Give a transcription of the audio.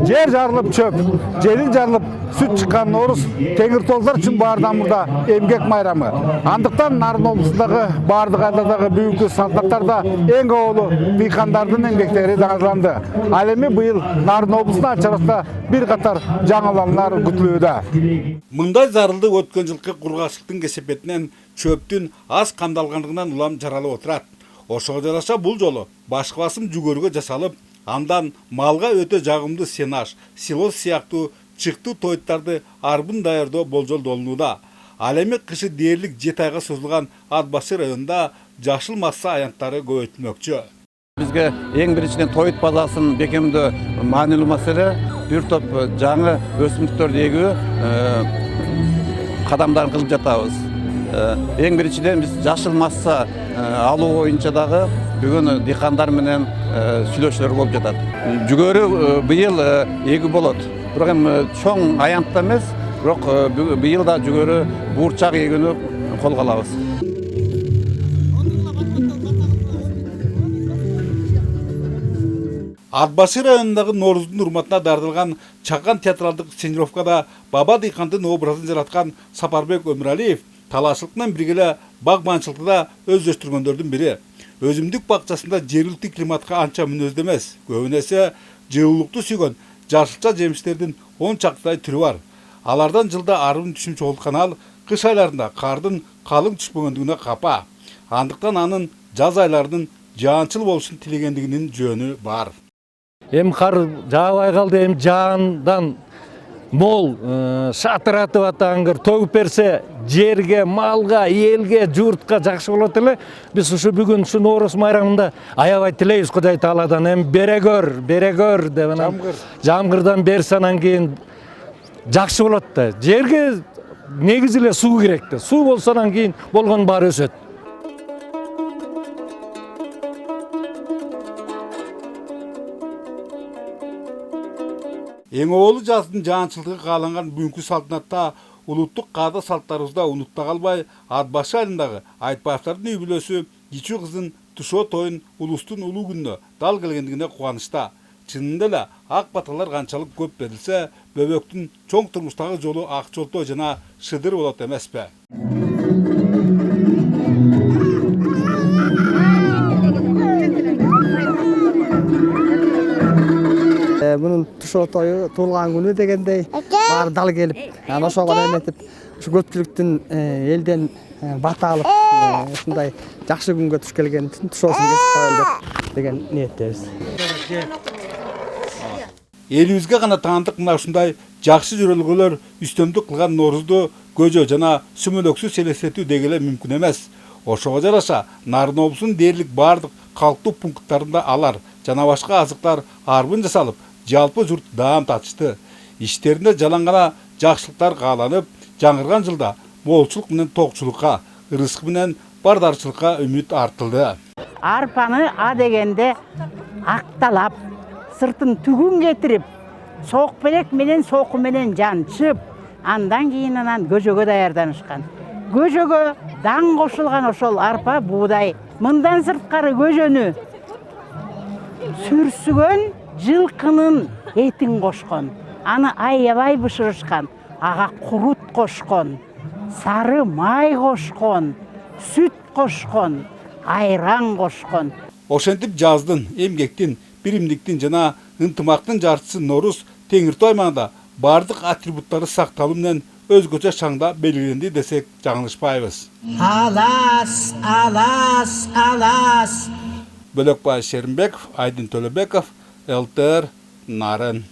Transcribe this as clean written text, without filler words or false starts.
Жер жарылып çöp, желin жарылып süt çıkan Noruz Tengirtollar için bardan burada emgek bayramı. Andıktan Nарын облысындағы бардық айладағы büyük saltanatlarda en oğlu dikanlardın emgekleri dağızlandı. Alemi bu yıl Nарын облысына açarıqta bir qatar жаңаланlar күтілуде. Мындай зарылды өткен жылқы құрғашылықтың кесепетінен çöптün аз қамдалғандығынан улам жаралы отырат. Ошоға жараша бұл жолы башқы басым жүгөрүгө жасалып, андан малға өте жағымды сенаж, силос сыяктуу чыктуу тоyттарды арбын даярдоо болжолдолунууда. Ал эми кышы дээрлик 7 айга созулган Ат Башы районунда жашыл масса аянттары көбөйтүлмөкчү. Бизге эң биринчиден тоyt базасын бекемдөө маанилүү маселе, бир топ жаңы өсүмдүктөрдү эгүү кадамдарын кылып жатабыз. Эң биринчиден биз жашыл масса алуу боюнча дагы бүгүн дыйкандар менен сүйлөшүүлөр болуп жатат. Жүгөрү быйыл эгүү болот. Бирок эми чоң аянтта эмес, бирок быйыл да жүгөрү буурчак эгүүнү колго алабыз. Ат Башы районундагы Норуздун урматына дардылган Чакан театралдык сценировкада баба дыйкандын образын жараткан Сапарбек Өмүралиев талашылыкынан биргеле багбанчылыкты да өздөштүргөндөрдүн бири. Өзүмдүк бакчасында жергиликтүү климатка анча мүнөздүү эмес, көбүнө эсе жылуулукту сүйгөн жашылча жемиштердин 10 чактайы түрү бар. Алардан жылда арбын түшүм чогулткан ал кыш айларында кардын калың түшпөгөндүгүнө капа. Андыктан анын жаз айларынын жаанчыл болушун тилегендигинин жөнү бар. Hem kar жаабай калды, hem жаандан мол шатыратып атаңыр төгүп берсе жерге, малга, элге, журтка жакшы болот эле. Биз ушу бүгүн ушу Нооруз майрамында аябай тилейбиз Кудай Тааладан эми бере көр деп анан жамгырдан берсе анан кийин жакшы болот да. Жерге негизи эле суу керек да. Суу болсо анан кийин болгон баары өсөт. Эң оолу жаздын жаанчылыгы кааланган бүгүнкү салтанатта улуттук каада салттарыбызда унутта калбай, Ат Башы айылындагы Айтбаевдардын үй бүлөсү кичүү кыздын тушоо тоюн улустун улуу күнүнө дал келгендигине кубанычта. Чынында эле ак баталар канчалык көп берилсе, бөбөктүн чоң турмуштагы жолу ак жолтой жана шыдыр болот эмеспи? Bunun tuşo toyu tuğulgan günü degendey bari dal gelip, ошого эметип, ушу көпчүлүктүн элден бата алып, ушундай жакшы күнгө туш келген үчүн тушоосун кесип коелу деген ниеттебиз. Элибизге гана таандык мына ушундай жакшы жүрөлгөлөр үстөмдүк кылган Ноорузду көжө жана сүмөлөксүз элестетүү дегеле мүмкүн эмес. Ошого жараша Нарын облусунун дээрлик бардык калктуу пункттарында алар жана башка азыктар арбын жасалып, жалпы журт даам татышты. Иштеринде жалаңгана жакшылыктар кааланып, жаңырган жылда молчулук менен токчулукка, ырыскы менен бардарчылыкка үмүт артылды. Арпаны а дегенде акталап, сыртын түгүн кетирип, соок белек менен соку менен жанчып, андан кийин анан көжөгө даярданышкан. Көжөгө даң кошулган ошол арпа, буудай. Мындан сырткары көжөнү сүрсүгөн жылкынын этин кошкон. Аны аябай бышырышкан. Ага курут кошкон, сары май кошкон, сүт кошкон, айран кошкон. Ошентип жаздын, эмгектин, биримдиктин жана ынтымактын жарчысы Норуз Теңиртау аймагында бардык атрибуттары сакталуу менен өзгөчө шаңда белгиленди десек жаңылышпайбыз. Алас, алас, алас. Бөлөкбай Шеримбеков, Айдын Төлөбеков, ЛТР, Нарын.